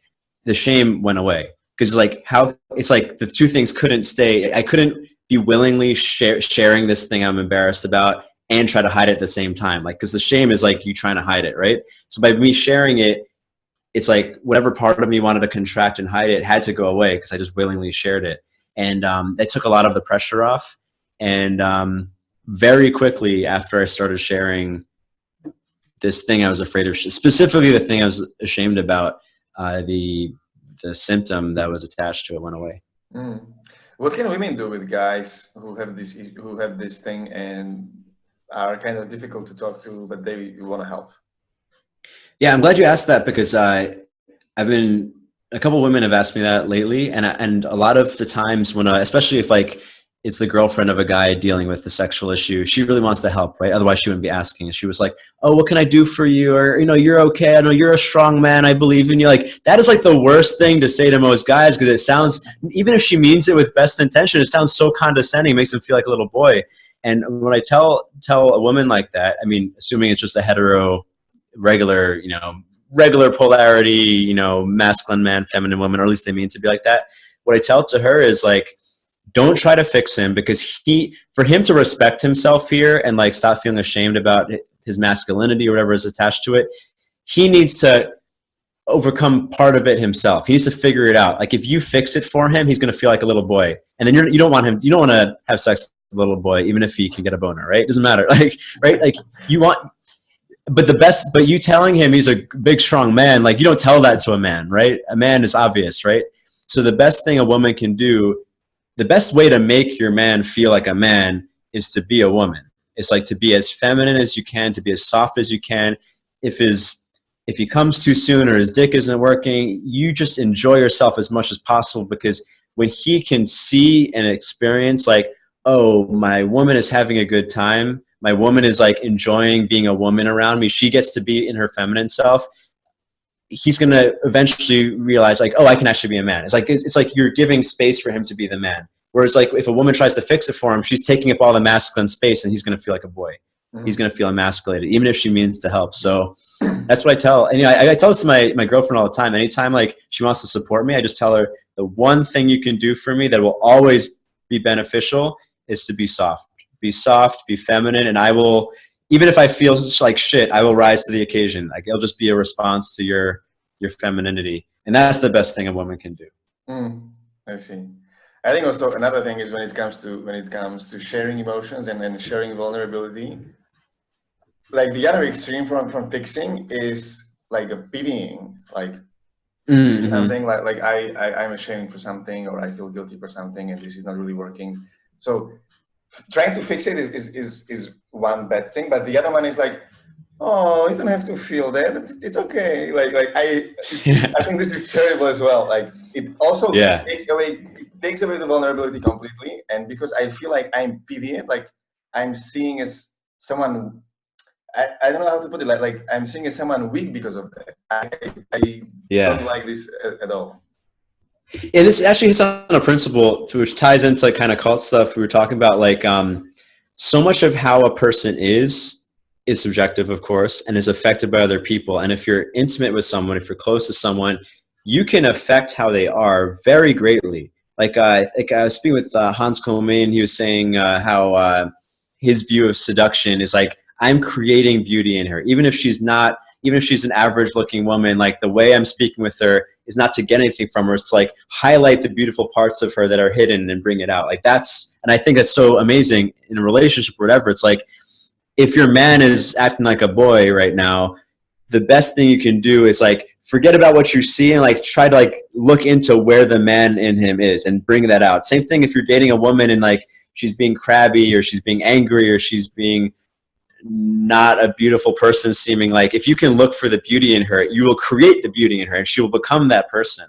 The shame went away, because it's like the two things couldn't stay. I couldn't be willingly sharing this thing I'm embarrassed about and try to hide it at the same time. Like, because the shame is like you trying to hide it, right? So by me sharing it, it's like whatever part of me wanted to contract and hide it had to go away, because I just willingly shared it. And it took a lot of the pressure off. And very quickly after I started sharing this thing I was afraid of, specifically the thing I was ashamed about, the symptom that was attached to it went away. What can women do with guys who have this thing and are kind of difficult to talk to, but they want to help? Yeah, I'm glad you asked that, because a couple of women have asked me that lately, and a lot of the times when, especially if like it's the girlfriend of a guy dealing with the sexual issue. She really wants to help, right? Otherwise she wouldn't be asking. And she was like, oh, what can I do for you? Or, you know, you're okay. I know you're a strong man. I believe in you. Like, that is like the worst thing to say to most guys, because it sounds, even if she means it with best intention, it sounds so condescending. It makes them feel like a little boy. And when I tell a woman like that, I mean, assuming it's just a hetero, regular, you know, regular polarity, you know, masculine man, feminine woman, or at least they mean to be like that. What I tell to her is like, don't try to fix him, because for him to respect himself here and like stop feeling ashamed about his masculinity or whatever is attached to it, he needs to overcome part of it himself. He needs to figure it out. Like, if you fix it for him, he's going to feel like a little boy. And then you don't want to have sex with a little boy, even if he can get a boner, right? It doesn't matter. Like, right? Like, but you telling him he's a big, strong man, like, you don't tell that to a man, right? A man is obvious, right? So the best thing a woman can do, the best way to make your man feel like a man, is to be a woman. It's like to be as feminine as you can, to be as soft as you can. If he comes too soon or his dick isn't working, you just enjoy yourself as much as possible, because when he can see and experience like, oh, my woman is having a good time, my woman is like enjoying being a woman around me, she gets to be in her feminine self, he's going to eventually realize like, oh, I can actually be a man. It's like you're giving space for him to be the man. Whereas like if a woman tries to fix it for him, she's taking up all the masculine space, and he's going to feel like a boy. Mm-hmm. He's going to feel emasculated, even if she means to help. So that's what I tell. And you know, I tell this to my girlfriend all the time. Anytime like she wants to support me, I just tell her, the one thing you can do for me that will always be beneficial is to be soft. Be soft, be feminine, and I will, even if I feel like shit, I will rise to the occasion. Like, it'll just be a response to your femininity. And that's the best thing a woman can do. I see. I think also another thing is when it comes to sharing emotions and then sharing vulnerability, like the other extreme from fixing is like a pitying, like something like I'm ashamed for something, or I feel guilty for something, and this is not really working. So trying to fix it is one bad thing, but the other one is like, oh, you don't have to feel that. It's okay. I think this is terrible as well. Like, it also takes away the vulnerability completely. And because I feel like I'm pitied, like I'm seeing as someone, I don't know how to put it. Like I'm seeing as someone weak because of that. I don't like this at all. Yeah, this actually hits on a principle which ties into kind of cult stuff we were talking about. Like, so much of how a person is subjective, of course, and is affected by other people. And if you're intimate with someone, if you're close to someone, you can affect how they are very greatly. Like, I was speaking with Hans Kollmann. He was saying how his view of seduction is like, I'm creating beauty in her. Even if she's an average looking woman, like the way I'm speaking with her is not to get anything from her. It's to like highlight the beautiful parts of her that are hidden and bring it out. Like, and I think that's so amazing in a relationship or whatever. It's like, if your man is acting like a boy right now, the best thing you can do is like, forget about what you see and like try to like look into where the man in him is and bring that out. Same thing if you're dating a woman and like she's being crabby or she's being angry or she's being not a beautiful person seeming, like if you can look for the beauty in her, you will create the beauty in her and she will become that person.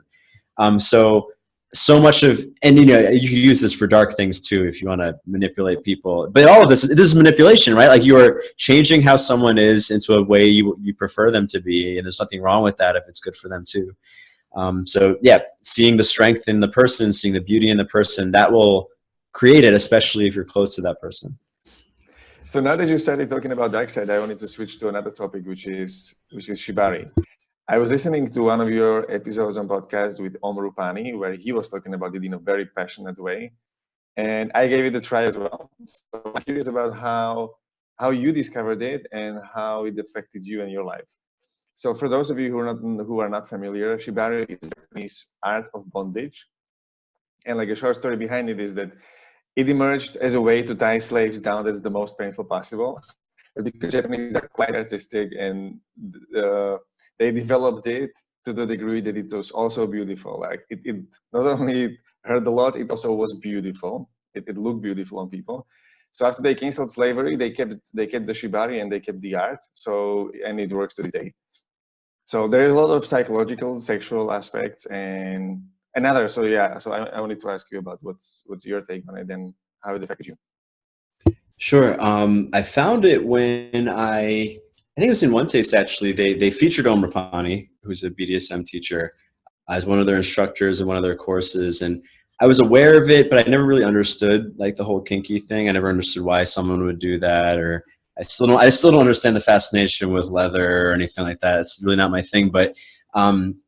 So much of, and you know, you can use this for dark things too if you want to manipulate people, but all of this is manipulation, right? Like, you are changing how someone is into a way you prefer them to be, and there's nothing wrong with that if it's good for them too. So yeah, seeing the strength in the person, seeing the beauty in the person, that will create it, especially if you're close to that person. So now that you started talking about dark side, I wanted to switch to another topic, which is Shibari. I was listening to one of your episodes on podcast with Om Rupani, where he was talking about it in a very passionate way, and I gave it a try as well. So I'm curious about how you discovered it and how it affected you and your life. So for those of you who are not familiar, Shibari is the Japanese art of bondage, and like a short story behind it is that it emerged as a way to tie slaves down that's the most painful possible. But because Japanese are quite artistic, and they developed it to the degree that it was also beautiful. Like it not only hurt a lot, it also was beautiful. It looked beautiful on people. So after they canceled slavery, they kept the Shibari and they kept the art. So, and it works to this day. So there is a lot of psychological, sexual aspects and another. So yeah, so I wanted to ask you about what's your take on it and how it affected you? Sure. I found it when I think it was in One Taste actually. They featured Om Rapani, who's a BDSM teacher, as one of their instructors in one of their courses, and I was aware of it, but I never really understood like the whole kinky thing. I never understood why someone would do that, or I still don't understand the fascination with leather or anything like that. It's really not my thing. But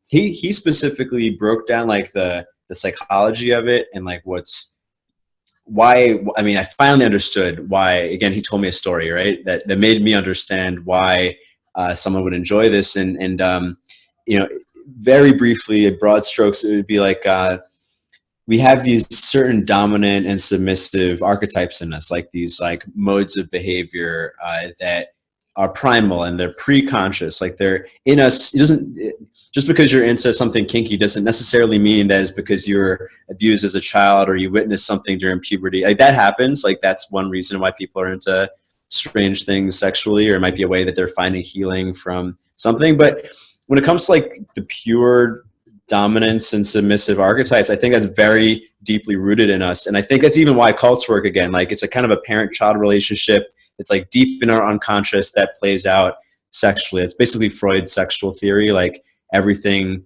he specifically broke down like the psychology of it and like why. I mean, I finally understood why. Again, he told me a story, right, that made me understand why someone would enjoy this. And you know, very briefly, in broad strokes, it would be like we have these certain dominant and submissive archetypes in us, like these like modes of behavior that are primal and they're pre-conscious, like they're in us. It doesn't, just because you're into something kinky doesn't necessarily mean that it's because you were abused as a child or you witnessed something during puberty. Like that happens. Like that's one reason why people are into strange things sexually, or it might be a way that they're finding healing from something. But when it comes to like the pure dominance and submissive archetypes, I think that's very deeply rooted in us. And I think that's even why cults work again. Like it's a kind of a parent-child relationship. It's like deep in our unconscious that plays out sexually. It's basically Freud's sexual theory. Like everything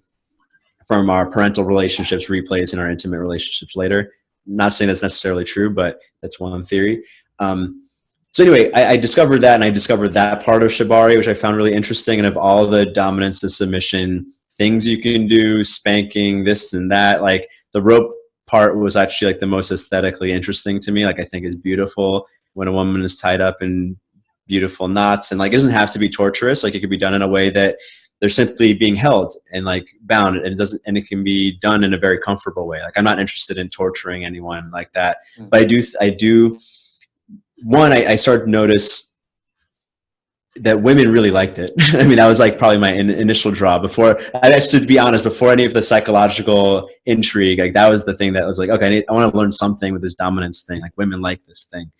from our parental relationships replays in our intimate relationships later. I'm not saying that's necessarily true, but that's one theory. So anyway, I discovered that, and I discovered that part of Shibari, which I found really interesting. And of all the dominance to submission things you can do, spanking, this and that, like the rope part was actually like the most aesthetically interesting to me. Like I think is beautiful when a woman is tied up in beautiful knots, and like it doesn't have to be torturous. Like it could be done in a way that they're simply being held and like bound, and it can be done in a very comfortable way. Like I'm not interested in torturing anyone like that, but I do. One, I started to notice that women really liked it. I mean, that was like probably my initial draw before, to be honest, before any of the psychological intrigue. Like that was the thing that was like, okay, I want to learn something with this dominance thing. Like women like this thing.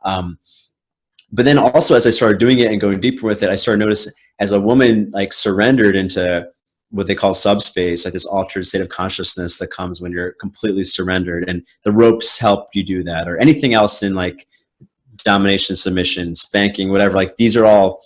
But then also as I started doing it and going deeper with it, I started noticing as a woman like surrendered into what they call subspace, like this altered state of consciousness that comes when you're completely surrendered, and the ropes help you do that, or anything else in like domination, submission, spanking, whatever. Like these are all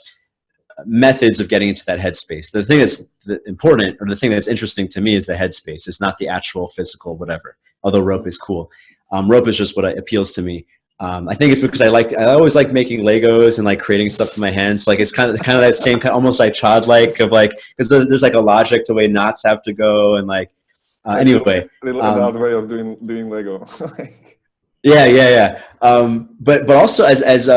methods of getting into that headspace. The thing that's important, or the thing that's interesting to me, is the headspace. It's not the actual physical whatever, although rope is cool. Rope is just what appeals to me. I think it's because I always like making Legos and like creating stuff with my hands. Like it's kind of that same almost like childlike of like, because there's like a logic to the way knots have to go, and like anyway, little adult way of doing Lego. Yeah. But also as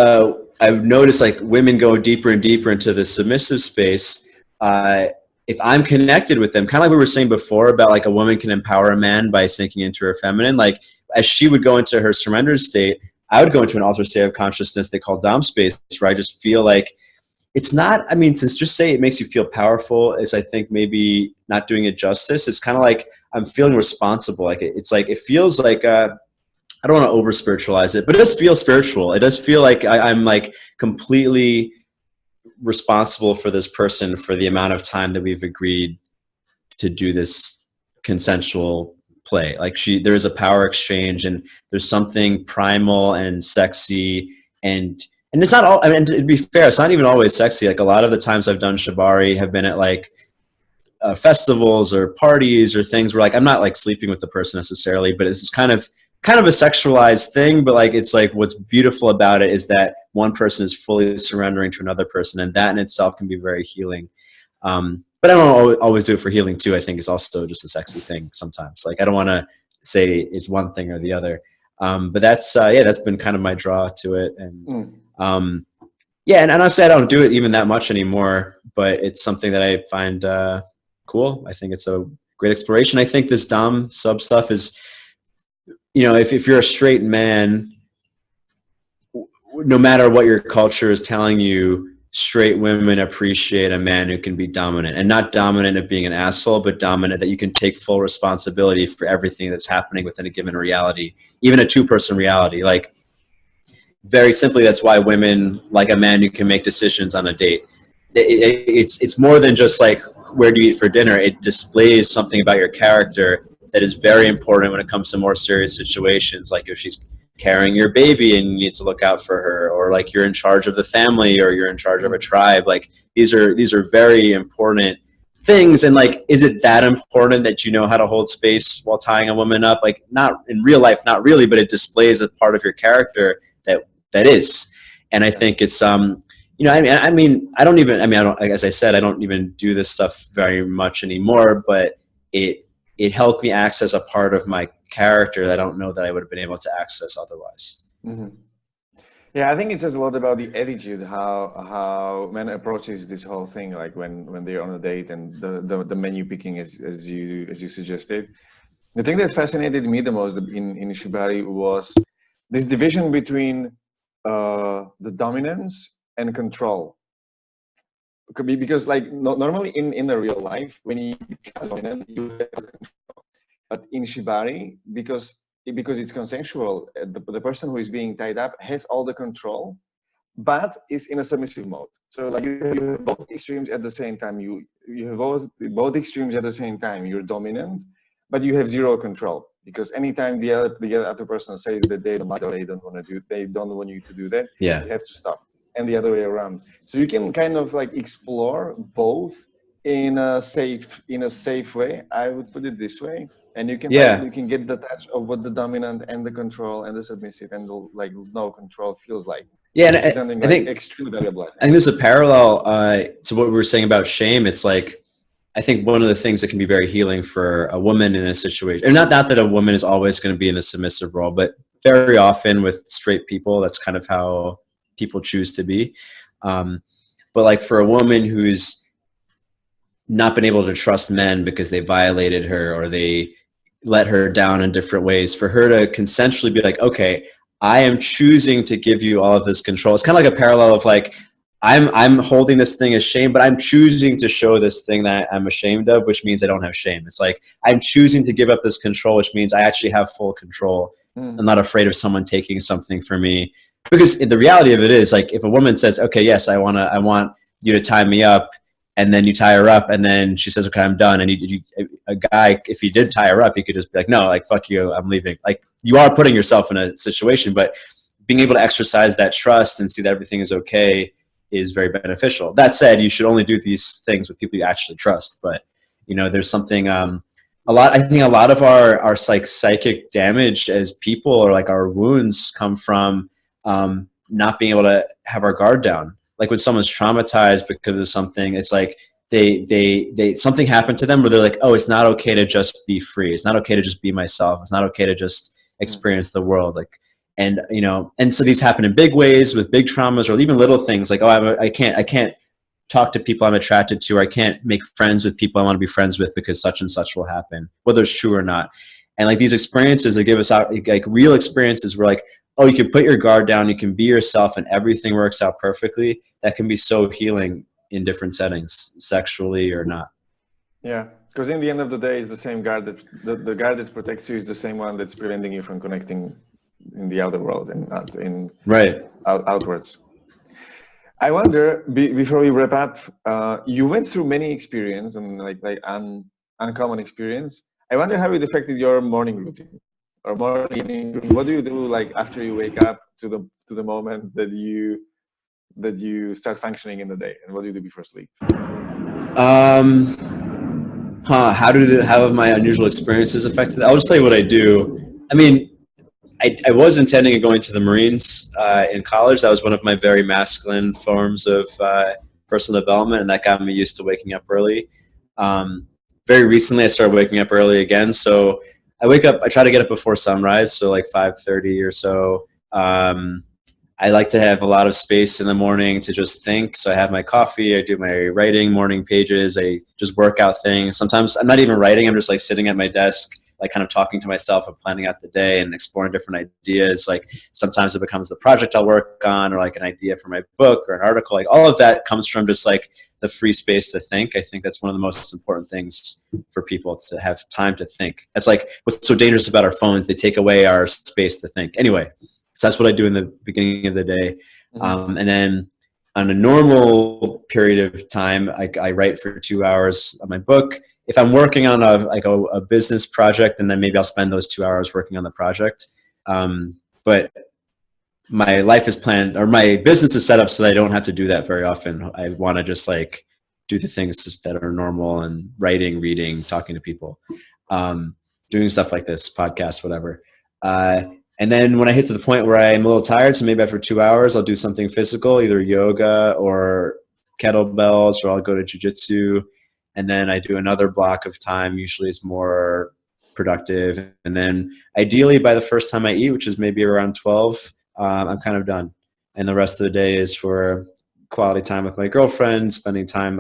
I've noticed, like women go deeper and deeper into the submissive space. If I'm connected with them, kind of like we were saying before about like a woman can empower a man by sinking into her feminine. Like as she would go into her surrender state, I would go into an altered state of consciousness they call dom space, where I just feel like it's not, I mean, to just say it makes you feel powerful is, I think, maybe not doing it justice. It's kind of like I'm feeling responsible. Like it's like, it feels like, I don't want to over spiritualize it, but it does feel spiritual. It does feel like I'm like completely responsible for this person for the amount of time that we've agreed to do this consensual play. Like there is a power exchange, and there's something primal and sexy, and it's not all, I mean, to be fair, it's not even always sexy. Like a lot of the times I've done Shibari have been at like festivals or parties or things where like I'm not like sleeping with the person necessarily, but it's kind of a sexualized thing. But like it's like what's beautiful about it is that one person is fully surrendering to another person, and that in itself can be very healing. But I don't always do it for healing too. I think it's also just a sexy thing sometimes. Like I don't want to say it's one thing or the other. But that's that's been kind of my draw to it. And yeah, and honestly, I don't do it even that much anymore, but it's something that I find cool. I think it's a great exploration. I think this dom sub stuff is, you know, if you're a straight man, no matter what your culture is telling you, straight women appreciate a man who can be dominant, and not dominant of being an asshole, but dominant that you can take full responsibility for everything that's happening within a given reality, even a two-person reality. Like very simply, that's why women like a man who can make decisions on a date. It's more than just like, where do you eat for dinner? It displays something about your character that is very important when it comes to more serious situations. Like if she's carrying your baby and you need to look out for her, or like you're in charge of the family, or you're in charge of a tribe. Like these are very important things. And like, is it that important that you know how to hold space while tying a woman up? Like, not in real life, not really, but it displays a part of your character that is. And I think it's you know, I mean, I don't, as I said, I don't even do this stuff very much anymore, but it helped me access a part of my character that I don't know that I would have been able to access otherwise. Mm-hmm. Yeah, I think it says a lot about the attitude, how men approaches this whole thing, like when they're on a date, and the menu picking as you suggested. The thing that fascinated me the most in Shibari was this division between the dominance and control. Could be because like normally in the real life, when you become dominant, you have control. But in Shibari, because it's consensual, the person who is being tied up has all the control, but is in a submissive mode. So like you have both extremes at the same time. You have both extremes at the same time. You're dominant, but you have zero control, because anytime the other person says that they don't want to do, they don't want you to do that, yeah, you have to stop, and the other way around. So you can kind of like explore both in a safe way. I would put it this way. And you can you can get the touch of what the dominant and the control and the submissive and the like no control feels like. Yeah, and I think extremely valuable. I think there's a parallel to what we were saying about shame. It's like, I think one of the things that can be very healing for a woman in a situation, and not that a woman is always going to be in a submissive role, but very often with straight people, that's kind of how people choose to be. But like for a woman who's not been able to trust men because they violated her or they let her down in different ways, for her to consensually be like, okay, I am choosing to give you all of this control. It's kind of like a parallel of like, I'm holding this thing as shame, but I'm choosing to show this thing that I'm ashamed of, which means I don't have shame. It's like, I'm choosing to give up this control, which means I actually have full control. I'm not afraid of someone taking something from me. Because the reality of it is, like, if a woman says, okay, yes, I want you to tie me up, and then you tie her up, and then she says, okay, I'm done. And a guy, if he did tie her up, he could just be like, no, like, fuck you, I'm leaving. Like, you are putting yourself in a situation, but being able to exercise that trust and see that everything is okay is very beneficial. That said, you should only do these things with people you actually trust. But, you know, there's something, I think a lot of our psychic damage as people, or like our wounds, come from not being able to have our guard down. Like when someone's traumatized because of something, it's like they something happened to them where they're like, oh, it's not okay to just be free. It's not okay to just be myself. It's not okay to just experience the world. Like, and you know, and so these happen in big ways with big traumas, or even little things like, oh, I can't talk to people I'm attracted to, or I can't make friends with people I want to be friends with because such and such will happen, whether it's true or not. And like these experiences that give us out, like real experiences where like, oh, you can put your guard down, you can be yourself, and everything works out perfectly. That can be so healing in different settings, sexually or not. Yeah, because in the end of the day, it's the same guard that the guard that protects you is the same one that's preventing you from connecting in the outer world and not in outwards. I wonder, before we wrap up, you went through many experience and uncommon experience. I wonder how it affected your morning routine or morning evening routine. What do you do like after you wake up to the moment that you start functioning in the day, and what do you do before sleep? How have my unusual experiences affected? I'll just tell you what I do. I mean, I was intending on going to the Marines in college. That was one of my very masculine forms of personal development, and that got me used to waking up early. Very recently, I started waking up early again. So I try to get up before sunrise, so like 5:30 or so. I like to have a lot of space in the morning to just think. So I have my coffee, I do my writing morning pages, I just work out things. Sometimes I'm not even writing, I'm just like sitting at my desk, like kind of talking to myself and planning out the day and exploring different ideas. Like sometimes it becomes the project I'll work on, or like an idea for my book or an article. Like all of that comes from just like the free space to think. I think that's one of the most important things for people, to have time to think. That's like what's so dangerous about our phones. They take away our space to think. Anyway, so that's what I do in the beginning of the day. And then on a normal period of time, I write for 2 hours on my book. If I'm working on a business project, and then maybe I'll spend those 2 hours working on the project. But but my life is planned, or my business is set up so that I don't have to do that very often. I want to just like do the things that are normal, and writing, reading, talking to people, doing stuff like this, podcast, whatever. And then when I hit to the point where I'm a little tired, so maybe after 2 hours, I'll do something physical, either yoga or kettlebells, or I'll go to jujitsu. And then I do another block of time. Usually it's more productive. And then ideally by the first time I eat, which is maybe around 12, I'm kind of done. And the rest of the day is for quality time with my girlfriend, spending time.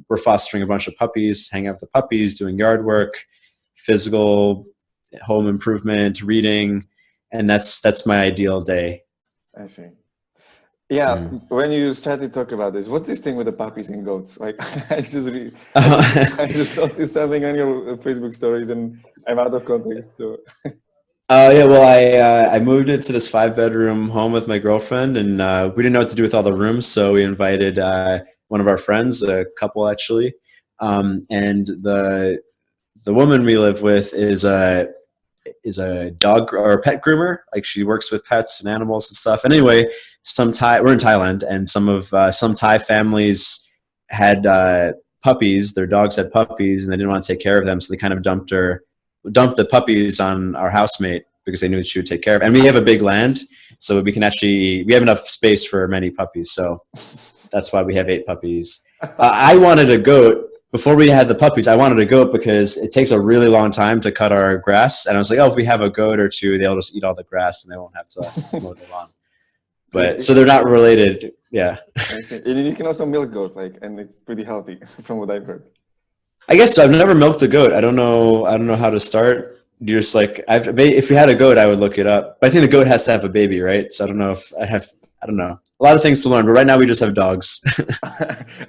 We're fostering a bunch of puppies, hanging out with the puppies, doing yard work, physical, home improvement, reading. And that's my ideal day. I see. Yeah, when you started to talk about this, what's this thing with the puppies and goats? Like, I just noticed something on your Facebook stories, and I'm out of context. So. Yeah, well, I moved into this 5-bedroom home with my girlfriend, and we didn't know what to do with all the rooms, so we invited one of our friends, a couple actually, and the woman we live with is a dog or a pet groomer. Like, she works with pets and animals and stuff. And anyway, we're in Thailand, and some Thai families had puppies. Their dogs had puppies, and they didn't want to take care of them, so they kind of dumped the puppies on our housemate because they knew she would take care of it. And we have a big land, so we have enough space for many puppies. So that's why we have 8 puppies. I wanted a goat. Before we had the puppies, I wanted a goat because it takes a really long time to cut our grass. And I was like, oh, if we have a goat or two, they'll just eat all the grass and they won't have to mow the lawn. But so they're not related. Yeah. I see. And you can also milk goat, and it's pretty healthy from what I've heard. I guess so. I've never milked a goat. I don't know how to start. You're just like, if we had a goat, I would look it up. But I think the goat has to have a baby, right? So I don't know if I don't know. A lot of things to learn, but right now we just have dogs.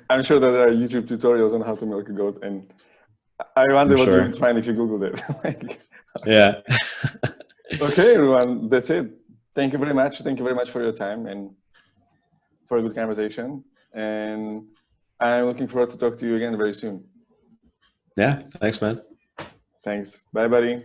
I'm sure that there are YouTube tutorials on how to milk a goat, and I wonder what you would find if you Googled it. Yeah. Okay, everyone, that's it. Thank you very much. Thank you very much for your time and for a good conversation. And I'm looking forward to talk to you again very soon. Yeah. Thanks, man. Thanks. Bye, buddy.